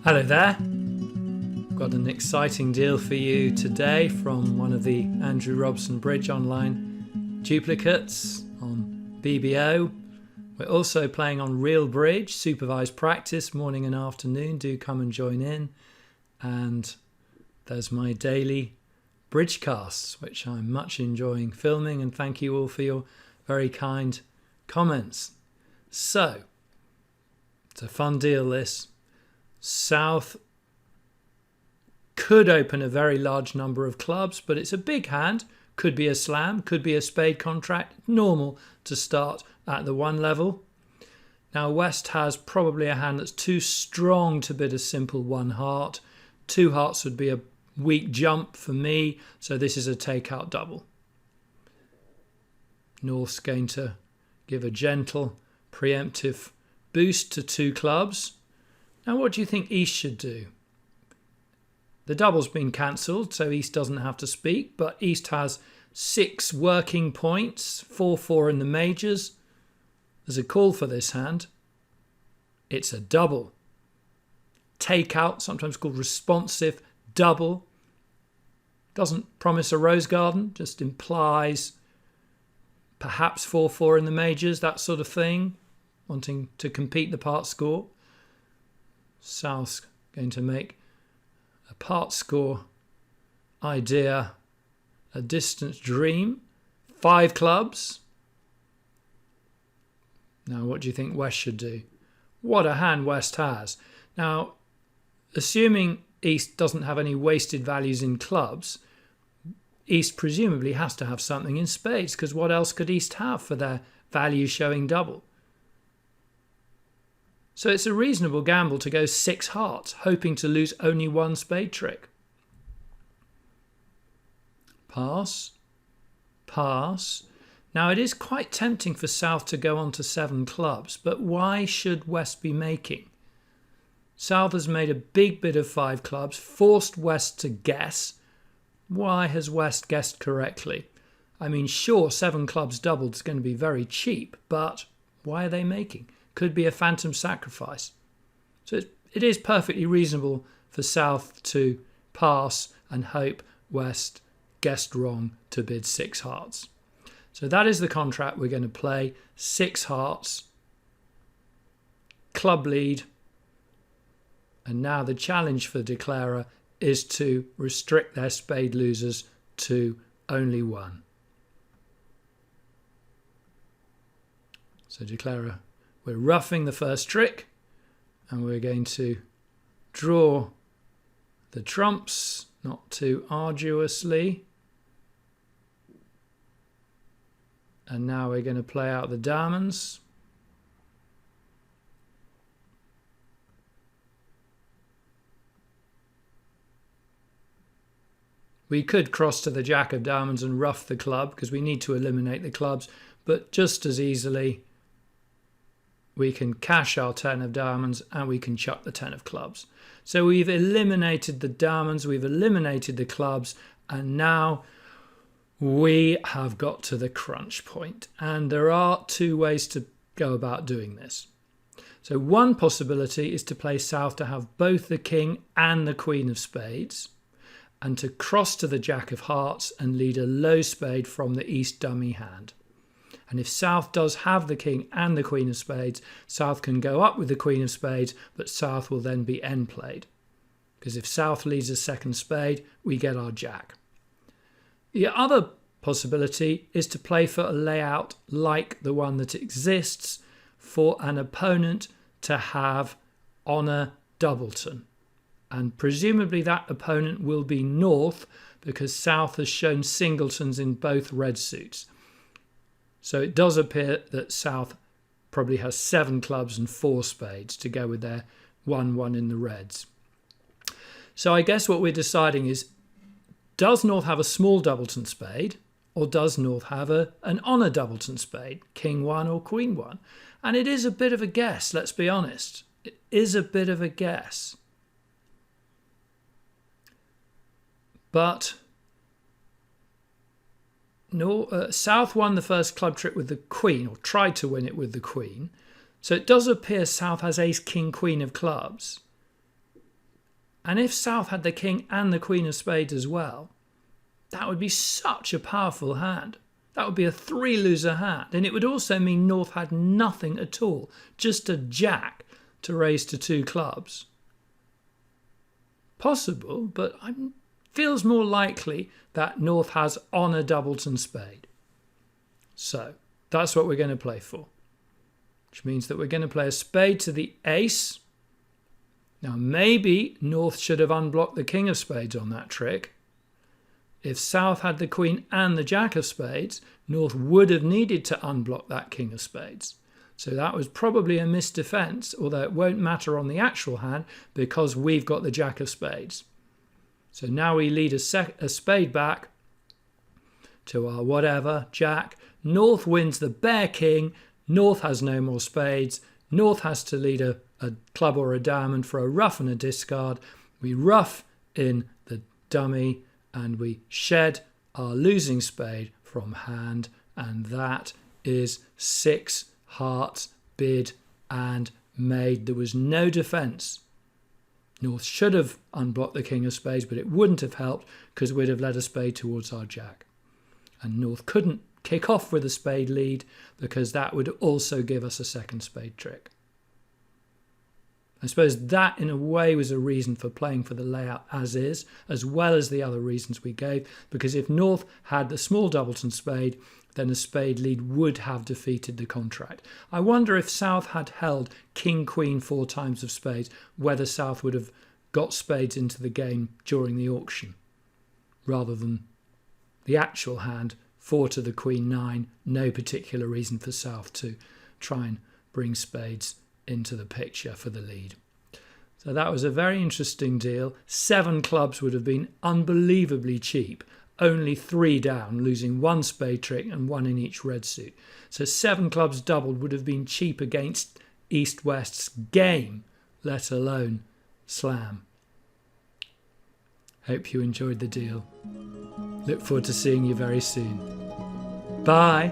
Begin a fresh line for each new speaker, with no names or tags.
Hello there. Got an exciting deal for you today from one of the Andrew Robson Bridge Online duplicates on BBO. We're also playing on Real Bridge, supervised practice, morning and afternoon. Do come and join in. And there's my daily bridge casts, which I'm much enjoying filming, and thank you all for your very kind comments. So, it's a fun deal this. South could open a very large number of clubs, but it's a big hand. Could be a slam, could be a spade contract. Normal to start at the one level. Now West has probably a hand that's too strong to bid a simple one heart. Two hearts would be a weak jump for me, so this is a takeout double. North's going to give a gentle preemptive boost to two clubs. Now what do you think East should do? The double's been cancelled, so East doesn't have to speak, but East has 6 working points, 4-4 in the majors. There's a call for this hand. It's a double. Takeout, sometimes called responsive double. Doesn't promise a rose garden, just implies perhaps 4-4 in the majors, that sort of thing, wanting to compete the part score. South's going to make a part score idea a distant dream. 5 clubs. Now what do you think West should do? What a hand West has. Now, assuming East doesn't have any wasted values in clubs, East presumably has to have something in spades, because what else could East have for their value showing double? So it's a reasonable gamble to go 6 hearts, hoping to lose only one spade trick. Pass. Pass. Now it is quite tempting for South to go on to 7 clubs, but why should West be making? South has made a big bid of 5 clubs, forced West to guess. Why has West guessed correctly? I mean, sure, 7 clubs doubled is going to be very cheap, but why are they making? Could be a phantom sacrifice. So it is perfectly reasonable for South to pass and hope West guessed wrong to bid 6 hearts. So that is the contract we're going to play. 6 hearts, club lead, and now the challenge for declarer is to restrict their spade losers to only 1. So declarer, we're roughing the first trick, and we're going to draw the trumps, not too arduously. And now we're going to play out the diamonds. We could cross to the jack of diamonds and rough the club, because we need to eliminate the clubs, but just as easily we can cash our 10 of diamonds and we can chuck the 10 of clubs. So we've eliminated the diamonds, we've eliminated the clubs, and now we have got to the crunch point. And there are 2 ways to go about doing this. So one possibility is to play South to have both the king and the queen of spades, and to cross to the jack of hearts and lead a low spade from the East dummy hand. And if South does have the king and the queen of spades, South can go up with the queen of spades, but South will then be end played. Because if South leads a second spade, we get our jack. The other possibility is to play for a layout like the one that exists for an opponent to have honour doubleton. And presumably that opponent will be North, because South has shown singletons in both red suits. So it does appear that South probably has 7 clubs and 4 spades to go with their 1-1 in the reds. So I guess what we're deciding is, does North have a small doubleton spade, or does North have an honour doubleton spade, king 1 or queen 1? And it is a bit of a guess, let's be honest. It is a bit of a guess. But South won the first club trick with the queen, or tried to win it with the queen. So it does appear South has ace, king, queen of clubs. And if South had the king and the queen of spades as well, that would be such a powerful hand. That would be a 3-loser hand. And it would also mean North had nothing at all, just a jack to raise to 2 clubs. Possible, but it feels more likely that North has on a doubleton spade. So that's what we're going to play for, which means that we're going to play a spade to the ace. Now maybe North should have unblocked the king of spades on that trick. If South had the queen and the jack of spades, North would have needed to unblock that king of spades. So that was probably a missed defence, although it won't matter on the actual hand because we've got the jack of spades. So now we lead a spade back to our whatever, jack. North wins the bare king. North has no more spades. North has to lead a club or a diamond for a ruff and a discard. We ruff in the dummy and we shed our losing spade from hand, and that is 6 hearts bid and made. There was no defence. North should have unblocked the king of spades, but it wouldn't have helped because we'd have led a spade towards our jack. And North couldn't kick off with a spade lead because that would also give us a second spade trick. I suppose that in a way was a reason for playing for the layout as is, as well as the other reasons we gave, because if North had the small doubleton spade, then a spade lead would have defeated the contract. I wonder if South had held king, queen 4 times of spades, whether South would have got spades into the game during the auction, rather than the actual hand, 4 to the queen 9, no particular reason for South to try and bring spades into the picture for the lead. So that was a very interesting deal. 7 clubs would have been unbelievably cheap, only 3 down, losing 1 spade trick and 1 in each red suit. So 7 clubs doubled would have been cheap against East-West's game, let alone slam. Hope you enjoyed the deal. Look forward to seeing you very soon. Bye.